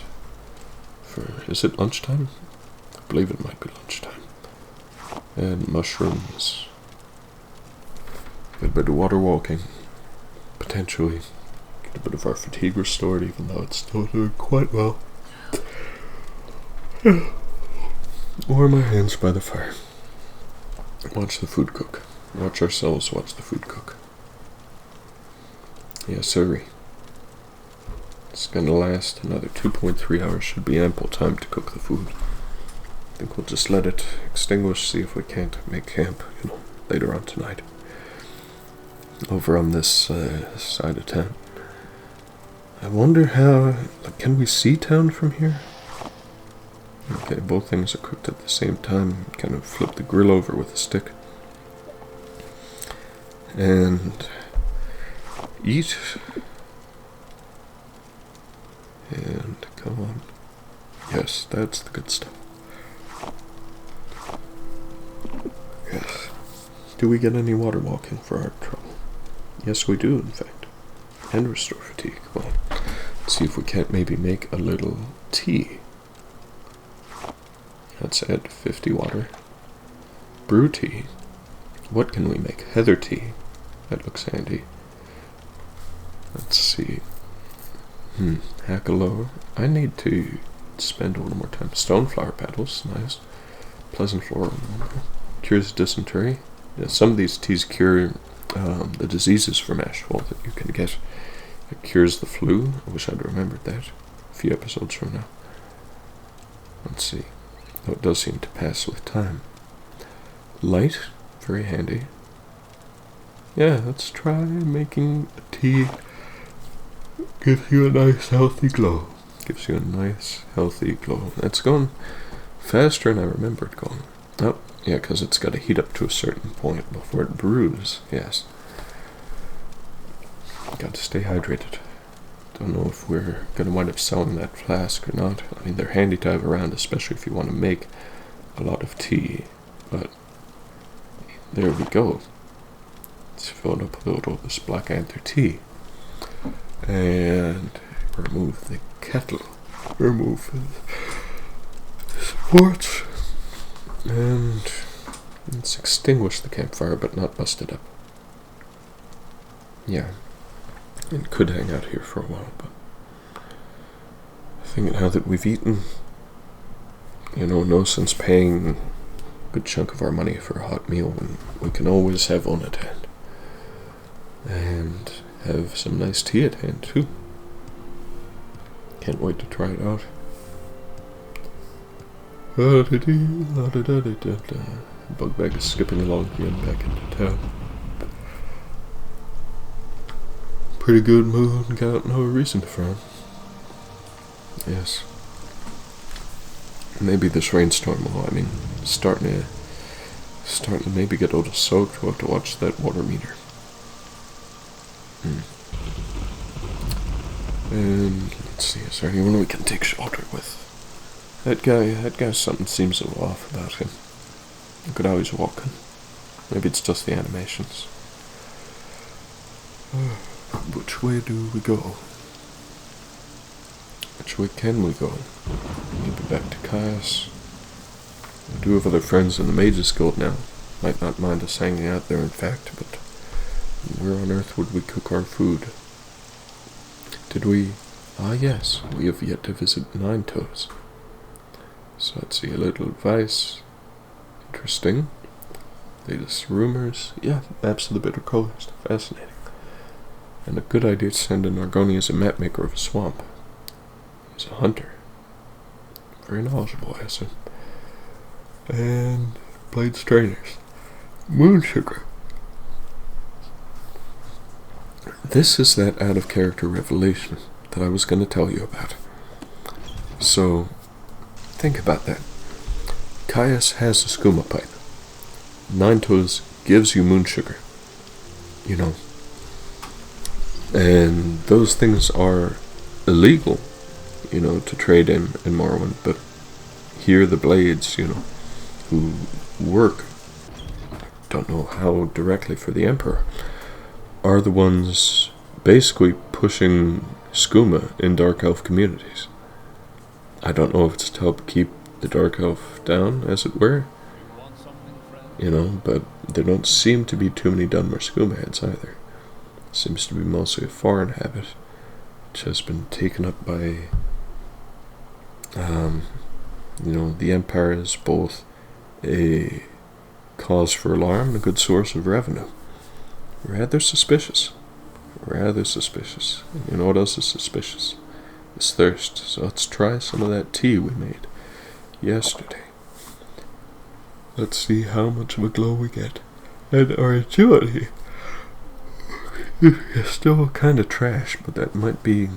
S1: Is it lunchtime? I believe it might be lunchtime. And mushrooms. Get a bit of water walking. Potentially get a bit of our fatigue restored, even though it's still doing quite well. Warm our hands by the fire. Watch the food cook. Watch ourselves watch the food cook. Yes, sirree. It's gonna last another 2.3 hours. Should be ample time to cook the food. I think we'll just let it extinguish, see if we can't make camp, later on tonight. Over on this side of town. I wonder how... can we see town from here? Okay, both things are cooked at the same time. Kind of flip the grill over with a stick. And... eat. And come on. Yes, that's the good stuff. Yes. Do we get any water walking for our trouble? Yes, we do, in fact. And restore fatigue. Well, let's see if we can't maybe make a little tea. Let's add 50 water. Brew tea. What can we make? Heather tea. That looks handy. Let's see. Hackalow. I need to spend a little more time. Stoneflower petals. Nice. Pleasant floral. Cures dysentery. Yeah, some of these teas cure the diseases from Ashfall that you can get. It cures the flu. I wish I'd remembered that a few episodes from now. Let's see. Though it does seem to pass with time. Light, very handy. Yeah, let's try making a tea. Gives you a nice healthy glow. Gives you a nice healthy glow. That's going faster than I remember it going. Oh, yeah, because it's got to heat up to a certain point before it brews. Yes. Got to stay hydrated. Don't know if we're going to wind up selling that flask or not. I mean, they're handy to have around, especially if you want to make a lot of tea. But there we go. Let's fill it up with a little of this Black Anther tea. And remove the kettle. Remove the supports. And let's extinguish the campfire, but not bust it up. Yeah. It could hang out here for a while, but I think now that we've eaten, no sense paying a good chunk of our money for a hot meal when we can always have one at hand. And have some nice tea at hand, too. Can't wait to try it out. Bugbag is skipping along again back into town. Pretty good mood, got no reason to frown. Yes. Maybe this rainstorm will, starting to maybe get a little soaked. We'll have to watch that water meter. And let's see, is there anyone we can take shelter with? That guy, something seems a little off about him. Look at how he's walking. Maybe it's just the animations. Which way do we go? Which way can we go? Maybe back to Caius. We do have other friends in the Mages Guild now. Might not mind us hanging out there, in fact, but where on earth would we cook our food? Did we? Ah, yes, we have yet to visit Nine Toes. So let's see, a little advice. Interesting. Latest rumors. Yeah, maps of the Bitter Coast. Fascinating. And a good idea to send in Argoni as a map maker of a swamp. He's a hunter. Very knowledgeable, I assume. And Blades Trainers. Moon Sugar. This is that out-of-character revelation that I was going to tell you about. So, think about that. Caius has a skooma pipe. Nine Toes gives you moon sugar. And those things are illegal, to trade in Morrowind. But here the Blades, who work, don't know how directly for the Emperor, are the ones basically pushing skooma in Dark Elf communities. I don't know if it's to help keep the Dark Elf down, as it were, but there don't seem to be too many Dunmer skooma heads either. Seems to be mostly a foreign habit, which has been taken up by, the Empire is both a cause for alarm and a good source of revenue. Rather suspicious. And you know what else is suspicious? It's thirst. So let's try some of that tea we made yesterday. Let's see how much of a glow we get. And our agility is still kind of trash, but that might be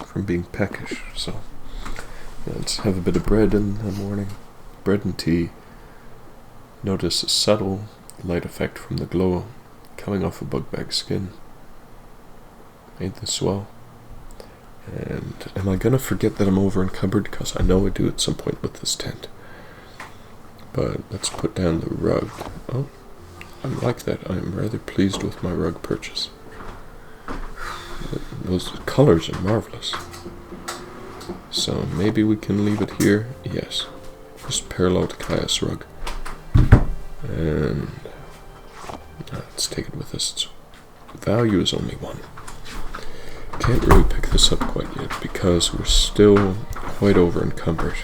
S1: from being peckish. So let's have a bit of bread in the morning. Bread and tea. Notice a subtle light effect from the glow coming off a Bugbag skin. Ain't this swell? And am I gonna forget that I'm over encumbered? Because I know I do at some point with this tent. But let's put down the rug. Oh, I like that. I'm rather pleased with my rug purchase. Those colors are marvelous. So maybe we can leave it here. Yes. Just parallel to Kaya's rug. And let's take it with us. Value is only 1. Can't really pick this up quite yet because we're still quite over encumbered.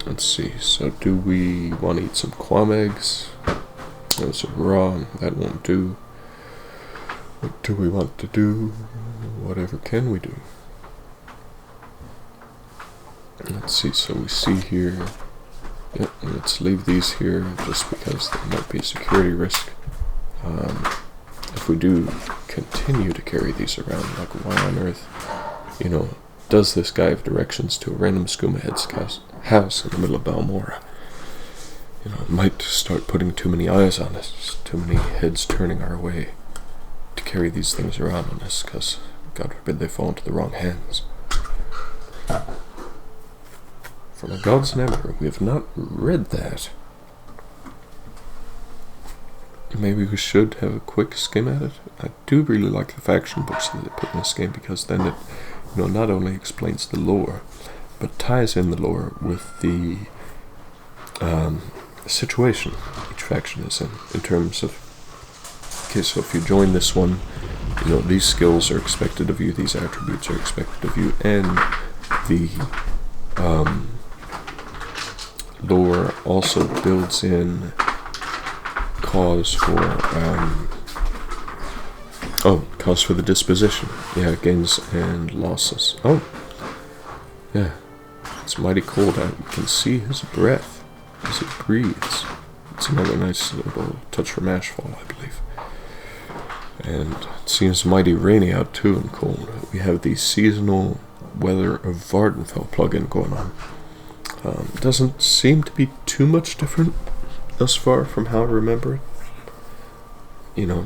S1: Let's see. So do we want to eat some quam eggs? Those are raw. That won't do. What do we want to do? Whatever can we do? Let's see. So we see here. Yep, let's leave these here just because there might be a security risk. If we do continue to carry these around, like why on earth, does this guy have directions to a random skooma head's house in the middle of Balmora? It might start putting too many eyes on us, too many heads turning our way to carry these things around on us, because God forbid they fall into the wrong hands. From a God's Emperor, we have not read that. Maybe we should have a quick skim at it. I do really like the faction books that they put in this game, because then it, not only explains the lore, but ties in the lore with the situation each faction is in terms of, okay, so if you join this one, these skills are expected of you, these attributes are expected of you, and the lore also builds in cause for the disposition. Yeah, gains and losses. Oh, yeah. It's mighty cold out. You can see his breath as he breathes. It's another nice little touch from Ashfall, I believe. And it seems mighty rainy out too and cold. We have the seasonal weather of Vvardenfell plugin going on. Doesn't seem to be too much different thus far from how I remember it.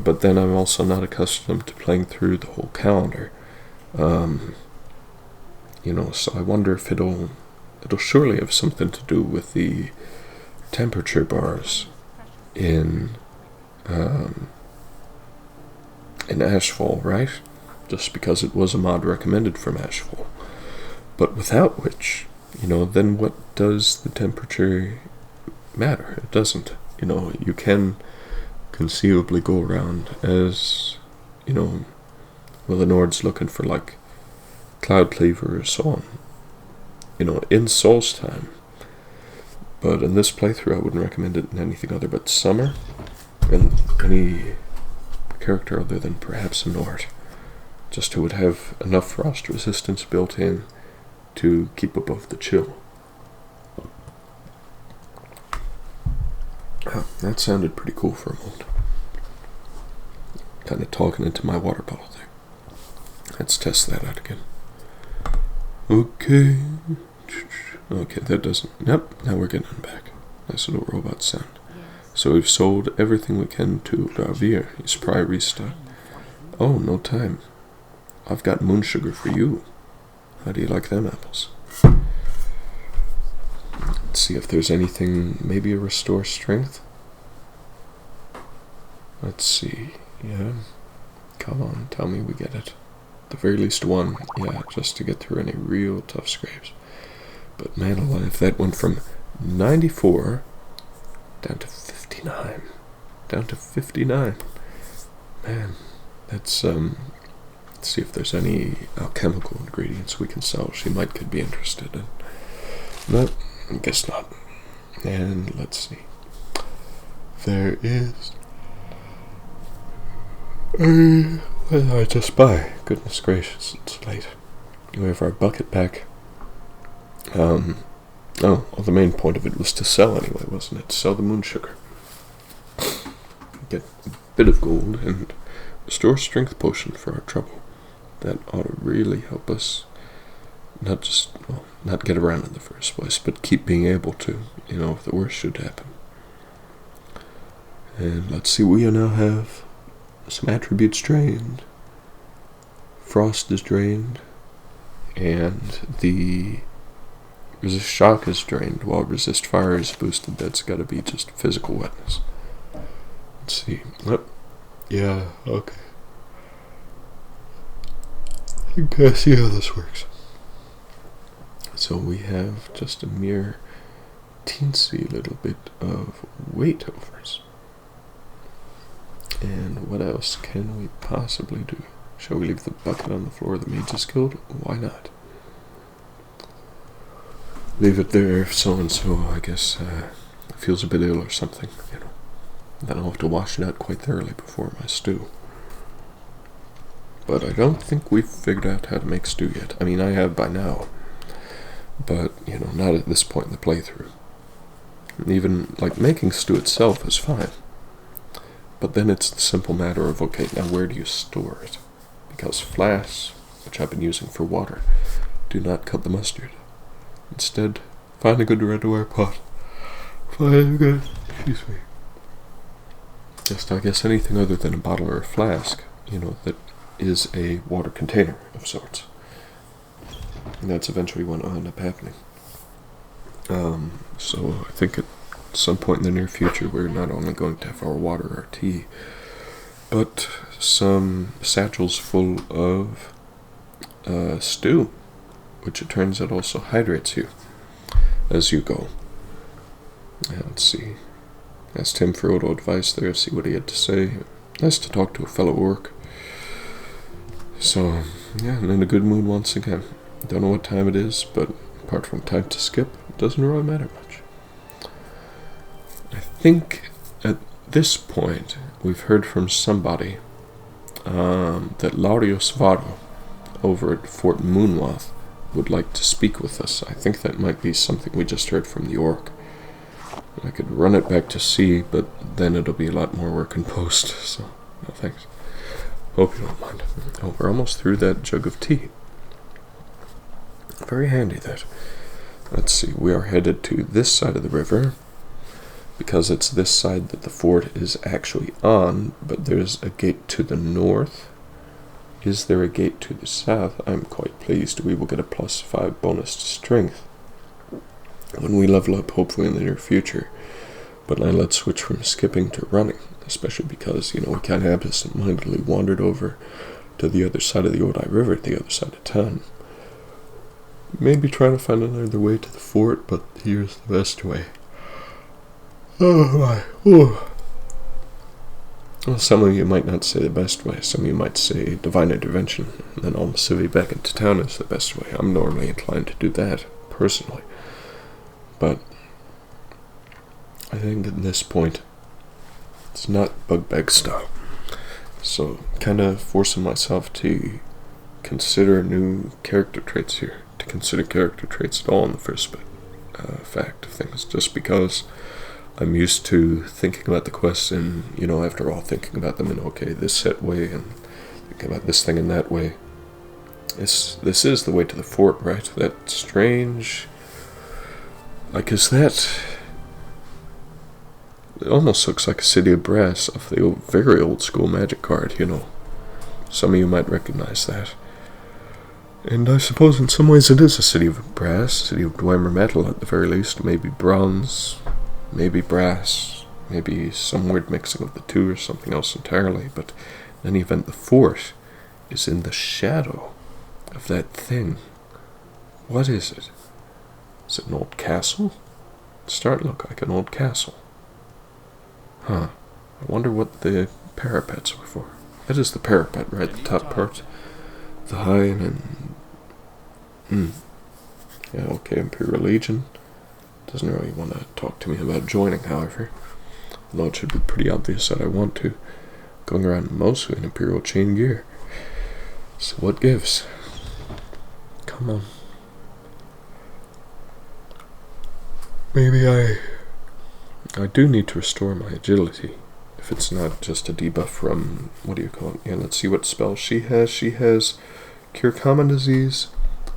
S1: But then I'm also not accustomed to playing through the whole calendar. So I wonder if it'll surely have something to do with the temperature bars in Ashfall, right? Just because it was a mod recommended from Ashfall. But without which, then what does the temperature matter? It doesn't. You can conceivably go around as, the Nord's looking for like Cloud Cleaver or so on, in Soul's time. But in this playthrough I wouldn't recommend it in anything other but Summer, and any character other than perhaps a Nord, just who would have enough frost resistance built in to keep above the chill. Oh, that sounded pretty cool for a moment. Kind of talking into my water bottle there. Let's test that out again. Okay. Okay, that doesn't... Yep, now we're getting it back. Nice little robot sound. So we've sold everything we can to Ravir. He's probably restocked. Oh, no time. I've got moon sugar for you. How do you like them apples? Let's see if there's anything, maybe a restore strength. Let's see. Yeah. Come on, tell me we get it. At the very least one. Yeah, just to get through any real tough scrapes. But man alive, that went from 94 down to 59. Down to 59. Man, that's, let's see if there's any alchemical ingredients we can sell. She could be interested in. No, I guess not. And let's see. There is... what did I just buy? Goodness gracious, it's late. We have our bucket back. Oh, well, the main point of it was to sell anyway, wasn't it? Sell the moon sugar. Get a bit of gold and restore strength potion for our trouble. That ought to really help us not get around in the first place, but keep being able to, if the worst should happen. And let's see, we now have some attributes drained. Frost is drained, and the resist shock is drained, while resist fire is boosted. That's got to be just physical wetness. Let's see. Yep. Yeah, okay. I think I see how this works. So we have just a mere teensy little bit of weight overs. And what else can we possibly do? Shall we leave the bucket on the floor of the Mage's Guild? Why not? Leave it there if so-and-so, I guess, feels a bit ill or something, Then I'll have to wash it out quite thoroughly before my stew. But I don't think we've figured out how to make stew yet. I mean, I have by now. But, not at this point in the playthrough. Even, making stew itself is fine. But then it's the simple matter of, okay, now where do you store it? Because flasks, which I've been using for water, do not cut the mustard. Instead, find a good redware pot. Just, I guess, anything other than a bottle or a flask, that is a water container of sorts. And that's eventually what will end up happening. So I think at some point in the near future, we're not only going to have our water, our tea, but some satchels full of stew, which it turns out also hydrates you as you go. Let's see. Asked him for a little advice there, see what he had to say. Nice to talk to a fellow orc. So, yeah, I'm in a good mood once again. Don't know what time it is, but apart from time to skip, it doesn't really matter much. I think at this point, we've heard from somebody that Laurios Varo over at Fort Moonwath would like to speak with us. I think that might be something we just heard from the orc. I could run it back to see, but then it'll be a lot more work in post, so no thanks. Hope you don't mind. Oh, we're almost through that jug of tea. Very handy, that. Let's see, we are headed to this side of the river, because it's this side that the fort is actually on, but there's a gate to the north. Is there a gate to the south? I'm quite pleased. We will get a +5 bonus to strength when we level up, hopefully in the near future. But now let's switch from skipping to running, especially because, we kind of absent-mindedly wandered over to the other side of the Odai River, the other side of town. Maybe trying to find another way to the fort, but here's the best way. Oh my. Ooh. Well, some of you might not say the best way. Some of you might say divine intervention, and then almost civvy back into town is the best way. I'm normally inclined to do that, personally. But I think at this point, it's not Bugbag style. So, kind of forcing myself to consider new character traits here. To consider character traits at all in the first fact of things. Just because I'm used to thinking about the quests and, after all, thinking about them in, okay, this set way, and thinking about this thing in that way. This is the way to the fort, right? That strange... is that... It almost looks like a city of brass of the very old school magic card, Some of you might recognize that. And I suppose in some ways it is a city of brass, city of Dwemer metal at the very least, maybe bronze, maybe brass, maybe some weird mixing of the two or something else entirely, but in any event, the fort is in the shadow of that thing. What is it? Is it an old castle? It's starting to look like an old castle. Huh. I wonder what the parapets were for. That is the parapet, right? The top part. The high and... Yeah, okay, Imperial Legion. Doesn't really want to talk to me about joining, however. Although it should be pretty obvious that I want to. Going around mostly in Imperial chain gear. So what gives? Come on. Maybe I do need to restore my agility. If it's not just a debuff from, what do you call it? Yeah, let's see what spell she has. She has Cure Common Disease.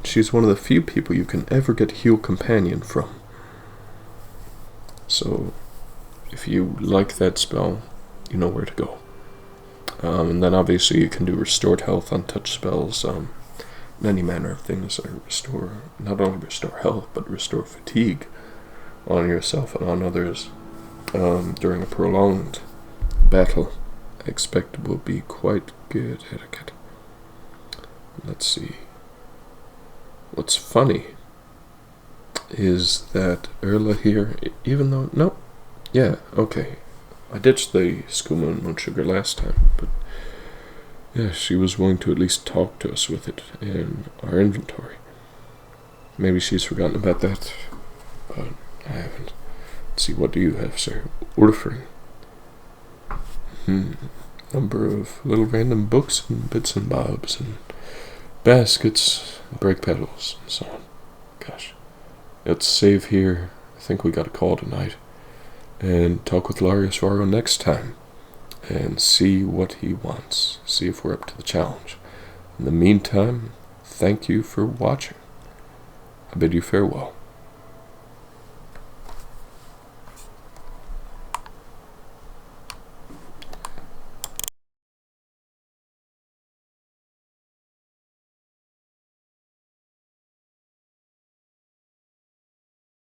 S1: She's one of the few people you can ever get Heal Companion from. So, if you like that spell, you know where to go. And then obviously you can do Restored Health on touch spells, any manner of things that restore, not only restore health, but restore fatigue on yourself and on others during a prolonged battle. I expect it will be quite good etiquette. Let's see. What's funny is that Erla here, even though, no, yeah, okay. I ditched the skooma and moon sugar last time, but yeah, she was willing to at least talk to us with it in our inventory. Maybe she's forgotten about that, but I haven't. Let's see, what do you have, sir? Ordering. Number of little random books and bits and bobs and baskets, brake pedals, and so on. Gosh. Let's save here. I think we got a call tonight. And talk with Larius Varro next time. And see what he wants. See if we're up to the challenge. In the meantime, thank you for watching. I bid you farewell.